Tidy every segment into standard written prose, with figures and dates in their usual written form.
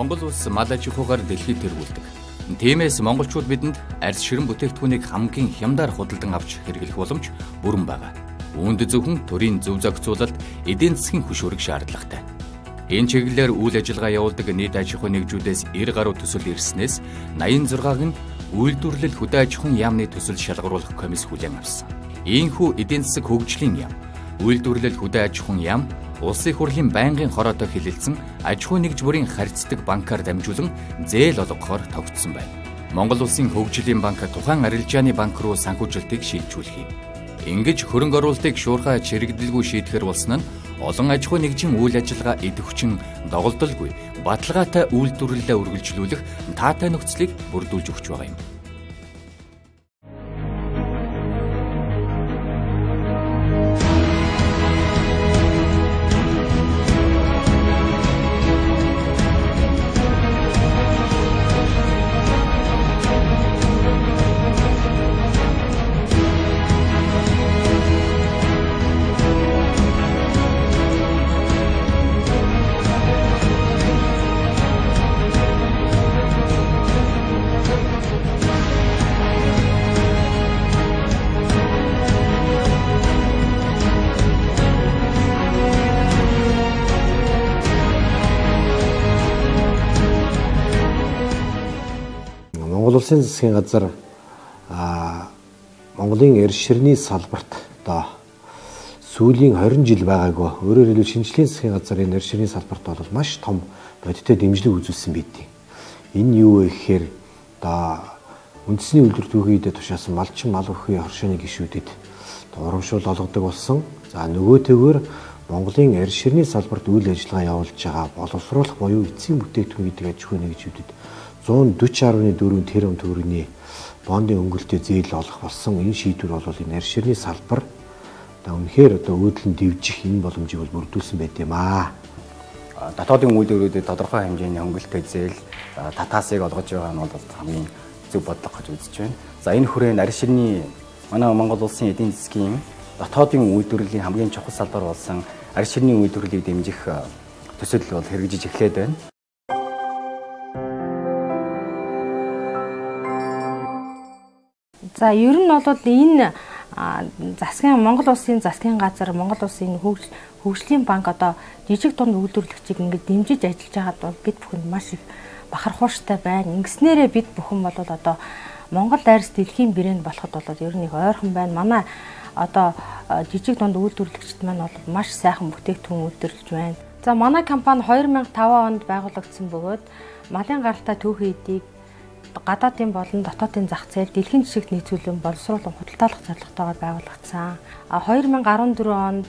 Монгол улс мал аж ахуйгаар дэлхийд тэргүүлдэг. Тиймээс монголчууд бидэнд арьс ширэн бүтээгдэхүүнийг хамгийн хямдаар худалдан авч хэрэглэх боломж бүрэн байгаа. Үүнд зөвхөн төрийн зөв зохицуулалт, эдийн засгийн хөшөөрөг шаардлагатай. Энэ чиглэлээр үйл ажиллагаа явуулдаг нийт аж ахуй нэгжүүдээс 90 гаруй төсөл ирснээс 86-г нь үйлдвэрлэл хөдөө аж ахуйн яамны төсөл шалгаруулах комисс хүлээн авсан. Ийхүү эдийн засаг хөгжлийн яам, үйлдвэрлэл хөдөө аж ахуйн яам, улсын хурлын байнгын хороотой хэлэлцэн аж ахуй нэгж бүрийн харьцдаг банкар дамжуулан зээл олгохоор тогтсон байна. Монгол улсын хөгжлийн банк тухайн арилжааны банк руу санхүүжилтийг шийдвэрлэх юм. Ингэж хөрөнгө оруулалтыг шуурхай чирэгдэлгүй шийдэхэр болсон нь олон аж ахуй нэгжийн үйл ажиллагаа идэвхжин доголдолгүй баталгаатай үйлдвэрлэлээ үргэлжлүүлэх таатай нөхцөлийг бүрдүүлж өгч байгаа юм. Монгол Улсын засгийн газар Монголын эрс ширний салбарт одоо сүүлийн 20 жил байгаагүй. Өөрөөр хэлбэл шинжлэлийн засгийн газар энэ эрс ширний салбарт бол маш том бодиттой дэмжлэг үзүүлсэн байдیں۔ Энэ юу вэ гэхээр одоо үндэсний үйлдвэр түүхийдээ тушаасан малчин мал өрхийн хоршооны гишүүдэд урамшуул олгодог болсон. За нөгөөтэйгөр Монголын эрс ширний салбарт үйл ажиллагаа явуулж байгаа боловсруулах буюу эцсийн бүтээгдэхүүн гэдэг аж ахуй нэгжүүдэд 140.4 тэрбум төгрөгийн бондын өнгөлтөд зээл олох болсон. Энэ шийдвэр бол энэ арьс ширний салбар үнэхээр өөдлөн дэвжих энэ боломжийг бүрдүүлсэн байт юм аа. Дотоодын үйлдвэрүүдэд тодорхой хэмжээний өнгөлтөд зээл татаасыг олгож байгаа нь бол хамгийн зөв бодлого гэж үзэж байна. За энэ хүрээнд арьс ширний манай Монгол улсын эдийн засгийн дотоодын үйлдвэрлэлийн хамгийн чухал салбар болсон арьс ширний үйлдвэрлэлийг дэмжих төсөл бол хэрэгжиж эхлээд байна. За ер нь бол энэ засгийн Монгол улсын засгийн газар, Монгол улсын хөгжлийн банк одоо жижиг дунд үйлдвэрлэгчийг ингээд дэмжиж ажиллаж байгаад бол бид бүхэнд маш их бахархууштай байна. Ингэснээрээ бид бүхэн бол одоо Монгол арьс дэлхийн брэнд болоход бол ер нь их ойрхон байна. Манай одоо жижиг дунд үйлдвэрлэгчид маань бол маш сайхан бүтээгдэхүүн үйлдвэрлэж байна. За манай компани 2005 онд байгуулагдсан бөгөөд малын гаралтай түүхэн эдийг гадаадын болон дотоодын зах зээл дэлхийн жишгт нийцүүлэн боловсруулан худалдаалах зорилготойгоор байгуулагдсан. 2014 онд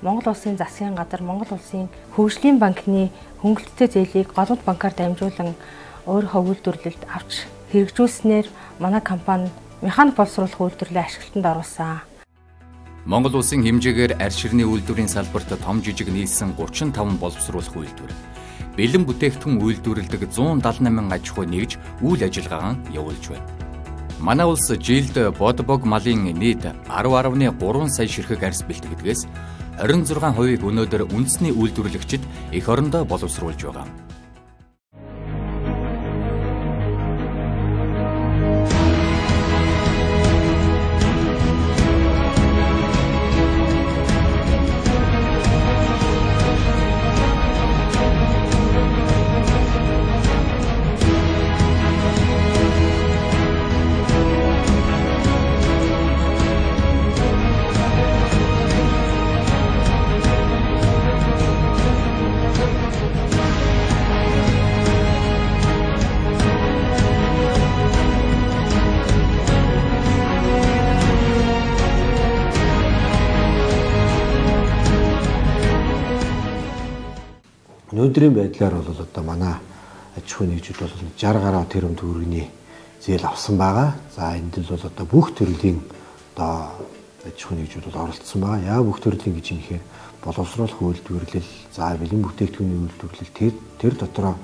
Монгол улсын засгийн газар, Монгол улсын хөгжлийн банкны хөнгөлөлттэй зээлийг голомт банкар дамжуулан өөрийнхөө үйлдвэрлэлд авч хэрэгжүүлснээр манай компани механик боловсруулах үйлдвэрлэлийн ашиглалтанд оруулсан. Монгол улсын хэмжээгээр арьс ширний үйлдвэрийн салбарт том жижиг нийлсэн 35 боловсруулах үйлдвэр. Бэлэн бүтээгдэхүүн үйлдвэрлэдэг 178 аж ахуй нэгж үйл ажиллагаа явуулж байна. Манай улс жилд бод-бог малын нийт 10.3 сая ширхэг арьс бэлтгэдгээс 26% өнөөдөр үндэсний үйлдвэрлэгчид эх орондоо боловсруулж байгаа. Өнөөдрийн байдлаар бол одоо манай аж ахуй нэгжүүд бол 60 гаруй тэрбум төгрөгийн зээл авсан байгаа. За энд бол одоо бүх төрлийн одоо аж ахуй нэгжүүд бол оролцсон байгаа. Яа бүх төрлийн гэж юм ихээр боловсруулах үйлдвэрлэл, за бэлэн бүтээгдэхүүний үйлдвэрлэл, тэр дотроо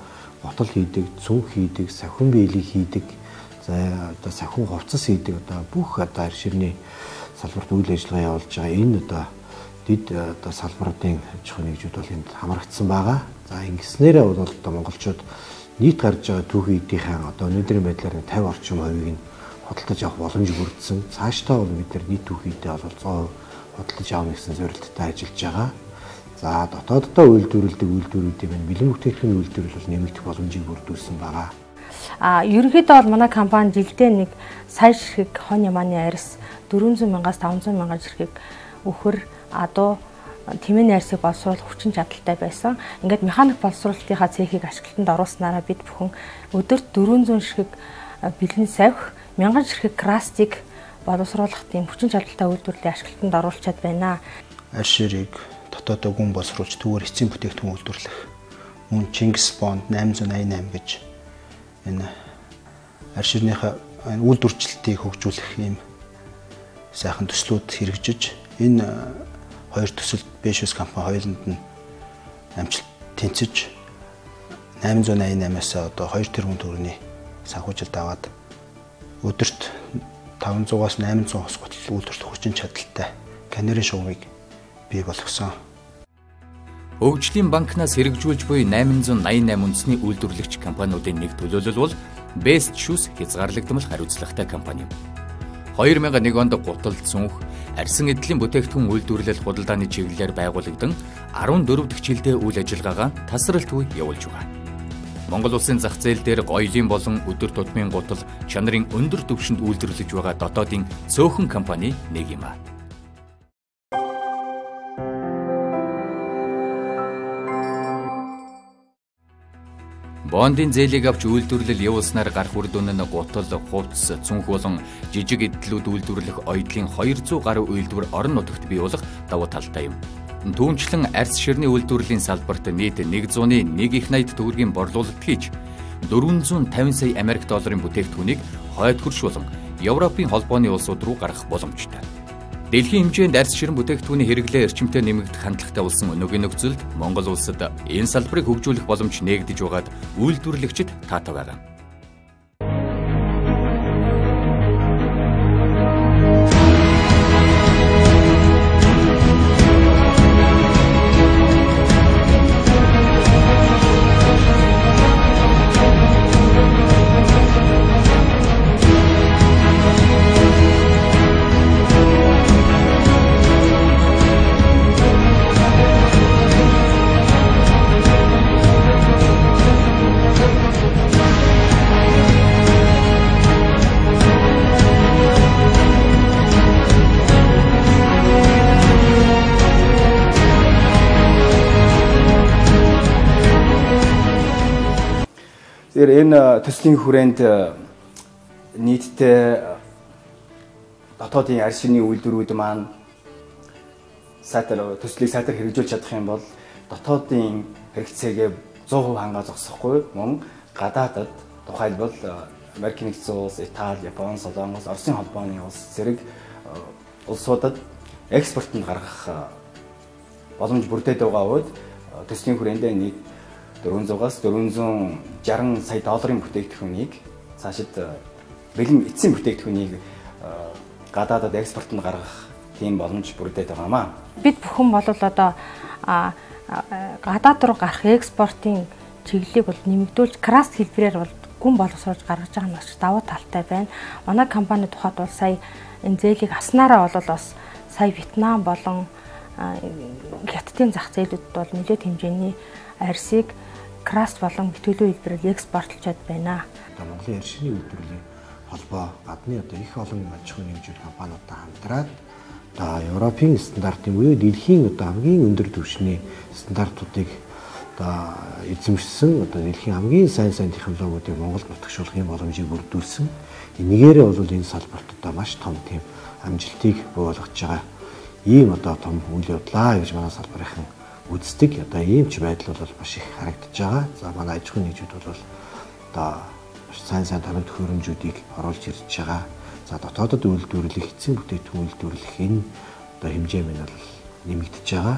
готол хийдэг, цүнх хийдэг, сахин биелэг хийдэг, за одоо сахин хувцас хийдэг одоо бүх одоо арьс ширний салбарт үйл ажиллагаа явуулж байгаа. Энэ одоо дид одоо салбарын аж ахуй нэгжүүд бол энд хамрагдсан байгаа. За ингэснээрээ бол одоо монголчууд нийт гарч байгаа түүхий эдийнхэн одоо өнөөдрийн байдлаар 50 орчим хувийг нь худалдаж авах боломж бүрдсэн. Цаашдаа бол бид нар нийт түүхийдээ бол 100% худалдаж авах гэсэн зорилттой ажиллаж байгаа. За дотооддоо үйлдвэрлэдэг үйлдвэрүүдийн маань бэлэн бүтээгдэхүүн үйлдвэрлэл бол нэмэгдэх боломжийг бүрдүүлсэн байгаа. Ерөнхийдөө бол манай компани жилдээ нэг сая ширхэг хонь ямааны арьс 400 мянгаас 500 мянган ширхэг өхөр адуу тэмээ арьсыг боловсруулах хүчин чадалтай байсан. Ингээд механик боловсруулалтынхаа цехийг ашиглалтанд оруулснараа бид бүхэн өдөрт 400 ширхэг бэлэн савх, 1000 ширхэг крастик боловсруулах тийм хүчин чадалтай үйлдвэрлэлийг ашиглалтанд оруулчаад байна. Арьс ширийг дотоодоо гүн боловсруулж түүгээр эцсийн бүтээгдэхүүн үйлдвэрлэх. Мөн Чингис Бонд 888 гэж энэ арьс ширнийхээ үйлдвэрчлэлтийг хөгжүүлэх ийм сайхан төслүүд хэрэгжиж энэ хоёр төсөлд Бэшус компани хоёуланд нь амжилт тэнцэж 888-аас одоо 2 тэрбум төгрөгийн санхүүжилт аваад өдөрт 500-аас 800 хос гутал үйлдвэрлэх хүчин чадалтай Канари шугамыг бий болгосон. Хөгжлийн банкнаас хэрэгжүүлж буй 888 үндэсний үйлдвэрлэгч компаниудын нэг төлөөлөл бол Best Shoes хязгаарлагдмал хариуцлагатай компани. 2001 онд гутал цүнх арьсан эдлийн бүтээгдэхүүн үйлдвэрлэл худалдааны чиглэлээр байгуулагдсан 14 дахь жилдээ үйл ажиллагаагаа тасралтгүй явуулж байгаа. Монгол улсын зах зээл дээр гоёлын болон өдөр тутмын гутал чанарын өндөр түвшинд үйлдвэрлэж байгаа дотоодын цөөхөн компани нэг юм а. Бондын зээлийг авч үйлдвэрлэл явуулснаар гарах үр дүн нь гутал, хувцас, цүнх болон жижиг эдлүүд үйлдвэрлэх ойдлын 200 гаруй үйлдвэр орон нутагт бий болох давуу талтай юм. Түүнчлэн арьс ширний үйлдвэрлэлийн салбарт нийт 101 их 80 төгрөгийн борлуулалт хийж 450 сая Америк долларын бүтээгдэхүүнийг хойд хөрш болон Европын холбооны улсууд руу гаргах боломжтой. Дэлхийн хэмжээнд арьс ширэн бүтээгдэхүүний хэрэглээ эрчимтэй нэмэгдэх хандлагатай болсон өнөөгийн нөхцөлд Монгол улсад энэ салбарыг хөгжүүлэх боломж нээгдэж байгаад үйлдвэрлэгчид таатай байгаа. Энэ төслийн хүрээнд нийтдээ дотоодын арьс ширний үйлдвэрүүд маань төслийг сайтар хэрэгжүүлж чадах юм бол дотоодын хэрэгцээгээ 100% хангаа зогсохгүй мөн гадаадад тухайлбал Америкийн нэгдсэн улс, Итали, Япон, Солонгос, Оросын холбооны улс зэрэг улсуудад экспортод гаргах боломж бүрдээд байгаа үед төслийн хүрээндээ нэг 400-аас 460 сая долларын бүтээгдэхүүнийг цаашид бэлэн эцсийн бүтээгдэхүүнийг гадаадад экспортод гаргах тийм боломж бүрдээд байгаамаа. Бид бүхэн бол одоо гадаад руу гарах экспортын чиглэлийг бол нэмэгдүүлж краст хэлбэрээр бол гүн боловсруулж гаргаж байгаа нь бас давуу талтай байна. Манай компани тухайд бол сая энэ зээлийг авснараа бол бас сая Вьетнам болон Хятадын зах зээлүүдэд бол нэлээд хэмжээний арьсыг краст болон битүүлэн хэлбэрээр экспортлчод байна. Монголын арьс ширний үйлдвэрлэлийн холбоо гадны одоо их олон аж ахуйн хэмжээний компаниудтай хамтраад одоо Европын стандартын буюу дэлхийн одоо хамгийн өндөр түвшний стандартуудыг одоо эзэмшсэн одоо дэлхийн хамгийн сайн технологиудыг Монголд нутагшуулахын боломжийг бүрдүүлсэн. Энэгээрээ бол энэ салбарт одоо маш том тийм амжилтыг бий болгож байгаа. Ийм одоо том үйл явдлаа гэж манай салбарын үздэг. Одоо ийм ч байдал бол маш их харагдаж байгаа. За манай аж ахуйн нэгжүүд бол одоо сайн тоног төхөөрөмжүүдийг оруулж ирж байгаа. За дотоодод үйлдвэрлэх, эцсийн бүтээгдэхүүн үйлдвэрлэх энэ одоо хэмжээ минь бол нэмэгдэж байгаа.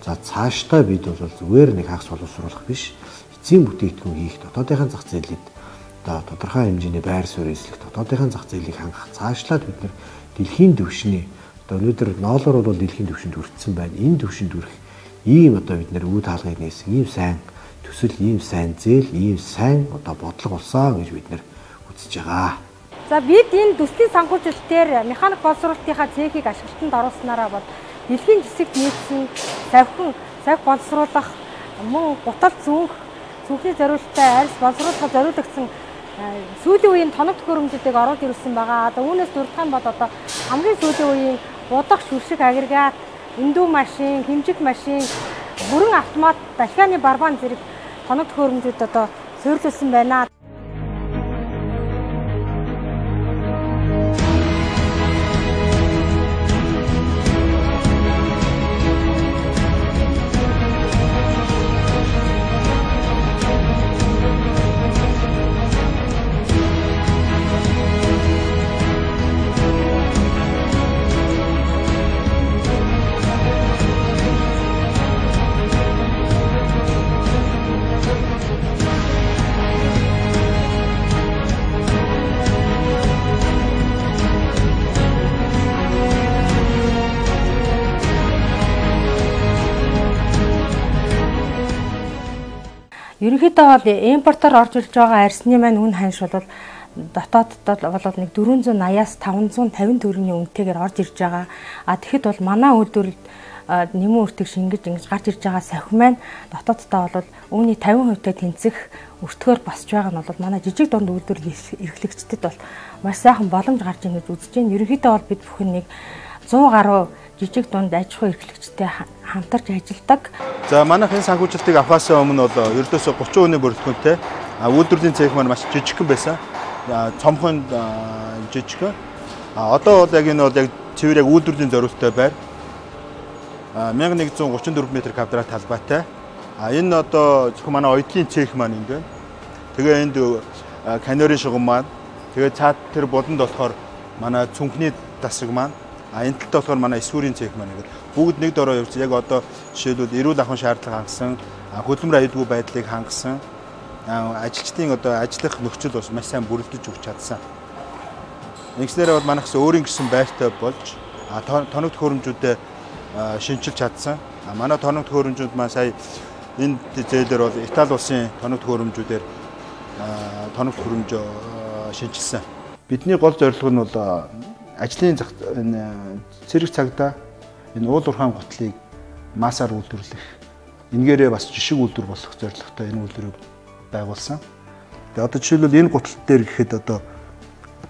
За цаашдаа бид бол зүгээр нэг хагас боловсруулах биш, эцсийн бүтээгдэхүүн хийх, дотоодынхаа зах зээлд одоо тодорхой хэмжээний байр суурь эзлэх, дотоодынхаа зах зээлийг хангах, цаашлаад бид нар дэлхийн түвшний одоо өнөөдөр ноолоор бол дэлхийн түвшинд хүрсэн байна. Энэ түвшинд хүрэх ийм одоо бид нэр үе таалгыг нээсэн ийм сайн төсөл ийм сайн зээл, ийм сайн одоо бодлого болсон гэж бид нэр үзэж байгаа. За бид энэ төслийн санхүүжилтээр механик боловсруулалтынхаа цехийг ашиглалтанд оруулснараа бол дэлхийн жисэгт нийцсэн савь боловсруулах мөн гутал зүнхний зориулалттай арьс боловсруулахад зориулагдсан сүүлийн үеийн тоног төхөөрөмжүүдийг оруулж ирсэн байгаа. Одоо үүнээс дурдах юм бол одоо хамгийн сүүлийн үеийн будах шүршиг агрегат, эндүү машин, хэмжих машин, бүрэн автомат, дахианы барбан зэрэг тоног төхөөрөмжүүд одоо суурилсан байна. Ерөнхийдөө бол импортоор орж ирж байгаа арьсны маань үн ханш бол дотооддод бол нэг 480-аас 550 төгрөгийн үнэтэйгээр орж ирж байгаа. Тэгэхэд бол манай үйлдвэрлэлд нэмэн үртэг шингэж ингэж гарч ирж байгаа сахи маань дотооддоо бол үүний 50%-тай тэнцэх өртгөөр босч байгаа нь бол манай жижиг дунд үйлдвэрлэл эрхлэгчдэд бол маш сайхан боломж гарч ийн гэж үзэж байна. Ерөнхийдөө бол бид бүхэн нэг 100 гаруй жижиг дунд аж ахуй эрхлэгчтэй хамтарч ажилладаг. За манайх энэ санхүүжилтийг авахаас өмнө бол ердөөсөө 30 хүний бүрэлдэхүүнтэй үйлдвэрлэлийн цех маань маш жижигхэн байсан. Цомхон жижигхэн. Одоо бол яг энэ бол яг цэвэр яг үйлдвэрлэлийн зориулттай байр. 1134 м2 талбайтай. Энэ одоо зөвхөн манай оюутны цех маань энэ байна. Тэгээ энд канерын шугам маань, тэгээ цаад тэр бодонд болохоор манай цүнхний тасаг маань, энэ талд болохоор манай эсвүүрийн цех маань ингээд бүгд нэг дороо явж яг одоо жишээлбэл эрүүл ахуйн шаардлага хангасан, хөдөлмөр аюулгүй байдлыг хангасан, ажилчдын одоо ажиллах нөхцөл бас маш сайн бүрэлдэж өгч чадсан. Ингэснээр бол манайхс өөрийн гэсэн байртай болж тоног төхөөрөмжүүдэд шинжилж чадсан. Манай тоног төхөөрөмжүүд маань сая энэ зээлээр бол Итали улсын тоног төхөөрөмжүүдээр тоног төхөөрөмж шинжилсэн. Бидний гол зорилго нь бол ажлын цэрэг цагдаа энэ уул уурхайн гутлыг массаар үйлдвэрлэх, энэгээрээ бас жишг үйлдвэр болох зорилготой энэ үйлдвэрийг байгуулсан. Тэгээ одоо жишээлбэл энэ гутал дээр гэхэд одоо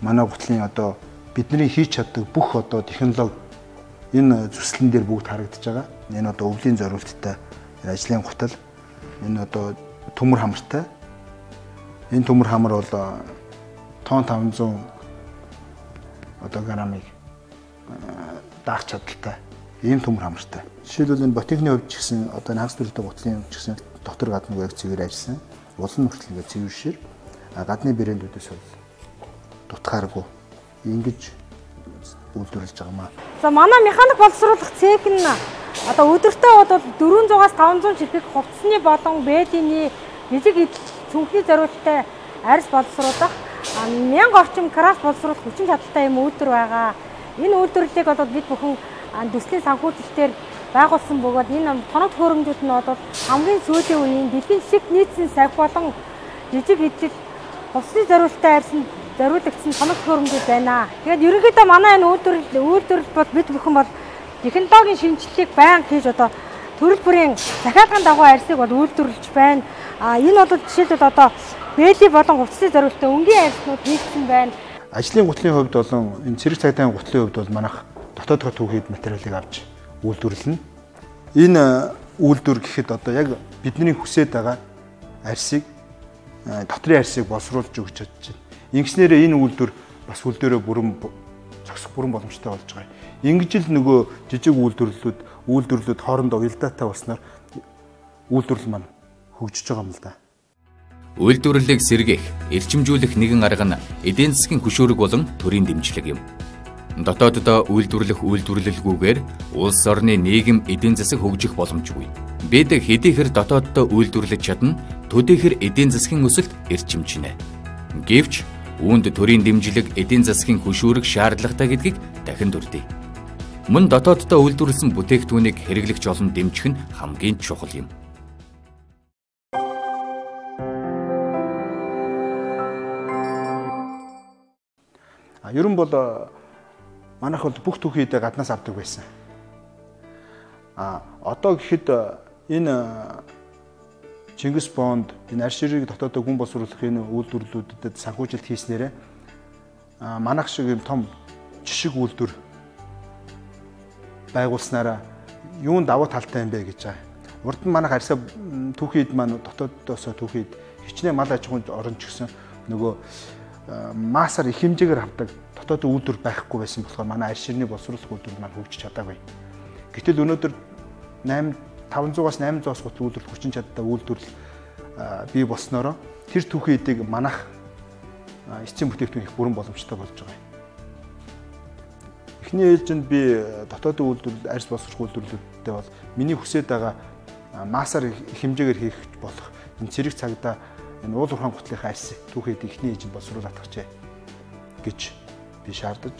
манай гутлын одоо бидний хийж чаддаг бүх одоо технологи энэ зүслэн дээр бүгд харагдаж байгаа. Энэ одоо өвлийн зориулттай ажлын гутал, энэ одоо төмөр хамартай. Энэ төмөр хамар бол тонн 500 одоо грамыг даах чадaltaй. Ийм төмөр хамартай. Жишээлбэл энэ ботехны хувьд ч гэсэн одоо хагас төрөлтэй гутлын ч гэсэн дотор гадна яг цэвэр ажилласан. Улан хүртэл ингээд цэвэршээр гадны брэндүүдээс бол дутхааргүй ингэж үйлдвэрлэж байгаа маа. За манай механик боловсруулах цех нь одоо өдөртөө бол 400-аас 500 чихрэг хувцсны болон бэдийн жижиг цүнхний зориулттай арьс боловсруулах 1000 орчим крафт боловсруулах хүчин чадалтай юм үйлдвэр байгаа. Энэ үйлдвэрлэлийг бол бид бүхэн төслийн санхүүжилтээр байгуулсан бөгөөд энэ тоног төхөөрөмжүүд нь бол хамгийн сүүлийн үеийн дэлхийн жишгт нийцсэн сахи болон жижиг идэл хувцсны зориулттай арьсанд зориулагдсан тоног төхөөрөмжүүд байна. Тэгээд ерөнхийдөө манай энэ үйлдвэрлэл бол бид бүхэн бол технологийн шинжилгээг байнга хийж одоо төрөл бүрийн захиалгын дагуу арьсыг бол үйлдвэрлэж байна. Энэ бол жишээлбэл одоо бэли болон хувцсны зориулттай өнгийн арьснууд хийгдсэн байна. Ажлын гутлын хувьд болон энэ цэрэг цагдаагийн гутлын хувьд бол манайх дотоодгоо түүхийд материалыг авч үйлдвэрлэнэ. Энэ үйлдвэр гэхэд одоо яг бидний хүсэж байгаа арьсыг дотрийн арьсыг боловсруулж өгч чадж байна. Ингэснээр энэ үйлдвэр бас хөл дээрээ зогсох бүрэн боломжтой болж байгаа. Ингэж л нөгөө жижиг үйлдвэрлэлүүд хоорондоо уялдаатай болсноор үйлдвэрлэл маань хөгжиж байгаа юм л да. Үйлдвэрлэлийг сэргээх, эрчимжүүлэх нэгэн арга нь эдийн засгийн хөшөөрөг болон төрийн дэмжлэг юм. Дотооддоо үйлдвэрлэлгүйгээр улс орны нийгэм эдийн засаг хөгжих боломжгүй. Бид хэдийхэр дотооддоо үйлдвэрлэж чадна, төдийхөр эдийн засгийн өсөлт эрчимжнэ. Гэвч үүнд төрийн дэмжлэг эдийн засгийн хөшөөрөг шаардлагатай гэдгийг дахин дурдъя. Мөн дотооддоо үйлдвэрлэсэн бүтээгдэхүүнийг хэрэглэгч олон дэмжих нь хамгийн чухал юм. Ер нь бол манайх бол бүх түүхийдээ гаднаас авдаг байсан. Одоо гэхэд энэ Чингис Бонд энэ арь ширийг дотоодоо гүн боловсруулах энэ үйлдвэрлэлүүдэд санхүүжилт хийснээрээ манайх шиг юм том жишг үйлдвэр байгуулснараа юунд давуу талтай юм бэ гэж байгаа. Урд нь манайх арьсаа түүхийд маань дотоодоос түүхийд хичнээн мал аж ахуйн орон ч гэсэн нөгөө маасаар их хэмжээгээр авдаг дотоодын үйлдвэр байхгүй байсан болохоор манай арь ширний боловсруулах үйлдвэр маань хөгжиж чадаагүй. Гэтэл өнөөдөр 500-аас 800-аас хүртэл үйлдвэрлэх хүчин чадтай үйлдвэрлэл бий болсноороо тэр түүхийн эдийг манайх эцсийн бүтээгдэхүүн их бүрэн боломжтой болж байгаа юм. Эхний ээлжинд би дотоодын үйлдвэрлэл арьс боловсруулах үйлдвэрлэлүүдтэй бол миний хүсэж байгаа маасаар хэмжээгээр хийх болох энэ цэрэг цагдаа энэ уул уурхайн гутлынхаа арьс түүхийд эхний ээлжинд боловсруулах гэж би шаардаж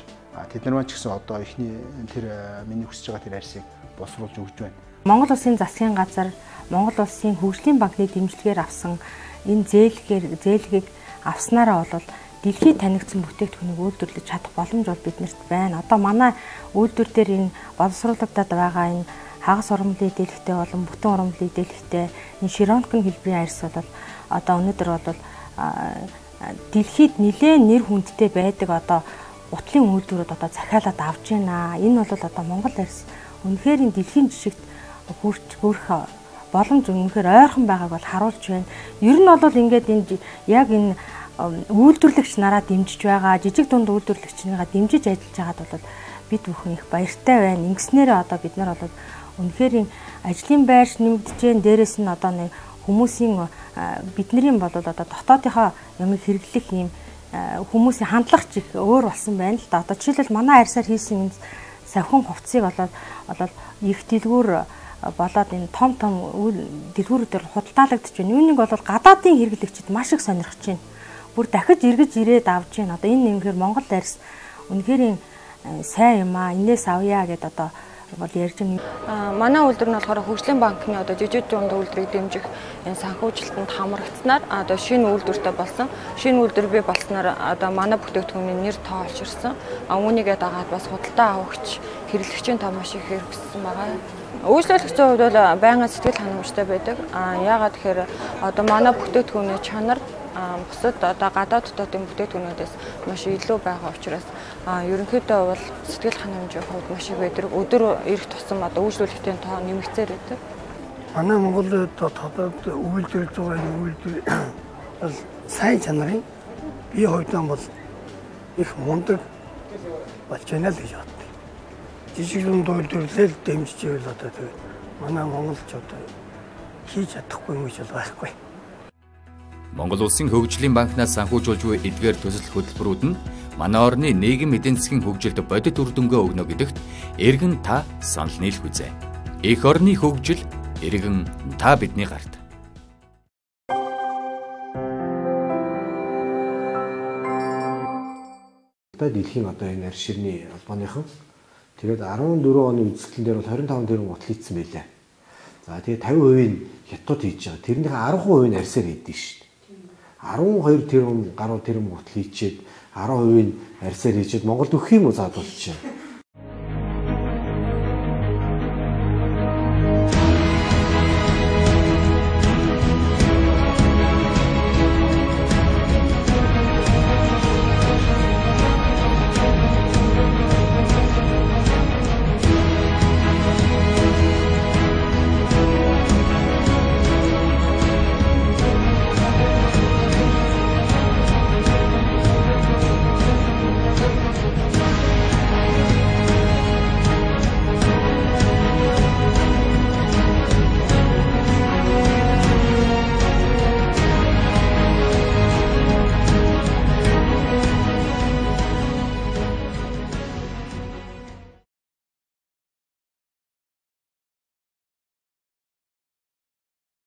тэд нар маань ч гэсэн одоо эхний тэр миний хүсэж байгаа тэр арьсыг боловсруулж өгч байна. Монгол Улсын засгийн газар Монгол Улсын хөгжлийн банкны дэмжлэгээр авсан энэ зээлгийг авснараа бол дэлхийд танигдсан бүтээгдэхүүнийг үйлдвэрлэж чадах боломж бол биднэрт байна. Одоо манай үйлдвэр дээр энэ боловсруулагдаад байгаа энэ хагас ургамлын идэлхтэй болон бүтэн ургамлын идэлхтэй энэ широнкын хэлбэрийн арьс бол одоо өнөөдөр бол дэлхийд нэлээд нэр хүндтэй байдаг одоо гутлын үйлдвэрүүд одоо захиалаад авж байна. Энэ бол одоо Монгол арьс үнэхээр энэ дэлхийн жишгт хүрэх боломж үнэхээр ойрхон байгааг бол харуулж байна. Ер нь бол ингээд энэ яг энэ үйлдвэрлэгч нараа дэмжиж байгаа, жижиг дунд үйлдвэрлэгчнийгаа дэмжиж ажиллаж байгаад бол бид бүхэн их баяртай байна. Ингэснээрээ одоо бид нар бол үнэхээр ажлын байрш нэмэгдэж जैन дээрээс нь одоо нэг хүмүүсийн бидний бол одоо дотоодынхоо ямыг хэрэглэх юм хүмүүсийн хандлага чих өөр болсон байна л да. Одоо жишээлбэл манай арьсаар хийсэн энэ савхин хувцсыг болоод их дэлгүүр болоод энэ том дэлгүүрүүдээр худалдаалагдж байна. Үүнийг бол гадаадын хэрэглэгчид маш их сонирхож байна. Бүр дахиж эргэж ирээд авж байна. Одоо энэ нэмгээр Монгол арьс үнэхээр сайн юм аа. Энээс авъя гэдээ одоо бол ярьж байна. Манай үйлдвэр нь болохоор хөгжлийн банкны одоо жижиг дунд үйлдвэрийг дэмжих энэ санхүүжилтэнд хамрагдсанаар одоо шинэ үйлдвэртэй болсон. Шинэ үйлдвэр бий болсноор одоо манай бүтээгдэхүүний нэр тоо олширсан. Үүнийгээ дагаад бас худалдаа авахч хэрэглэгчийн тоо маш их хэрэгжсэн байгаа. Үйлчлүүлэгчийн хувьд бол байнгын сэтгэл ханамжтай байдаг. Яагаад тэгэхээр одоо манай бүтээгдэхүүний чанар бусад одоо гадаад дотоодын бүтээгдэхүүнүүдээс маш илүү байгаа учраас ерөнхийдөө бол сэтгэл ханамжийн хувьд маш их байдаг. Өдөр ирэх тусам одоо үйлчлүүлэгчийн тоо нэмэгцээр байдаг. Манай Монголд дотоод үйлдвэрлэж байгаа үйлдвэр бол сайн чанарын бие хувьдаа бол их мундаг болж байна л гэж боддог. Жижиг дунд үйлдвэрлэл дэмжиж ивэл одоо тэгээд манай монголчууд хийж чадахгүй юм шиг байхгүй. Монгол Улсын хөгжлийн банкнаас санхүүжүүлж буй эдгээр төсөл хөтөлбөрүүд нь манай орны нийгэм эдийн засгийн хөгжилд бодит үр дүнгээ өгнө гэдэгт эргэн та санал нийлэх үзье. Эх орны хөгжил эргэн та бидний гарт. Дэлхийн одоо энэ арь ширний албаныхан тэгээд 14 оны үзэсгэлэн дээр бол 25 тэрбум гутал хийсэн байлээ. За тэгээд 50% нь хятад хийж байгаа. Тэрнийхээ 10% нь арьсаар хийдэг шүү дээ. 12 тэрбум гаруй тэрбум гутал хийчихэд 10% нь арьсаар хийчихэд Монголд өгөх юм уу заад болчихно.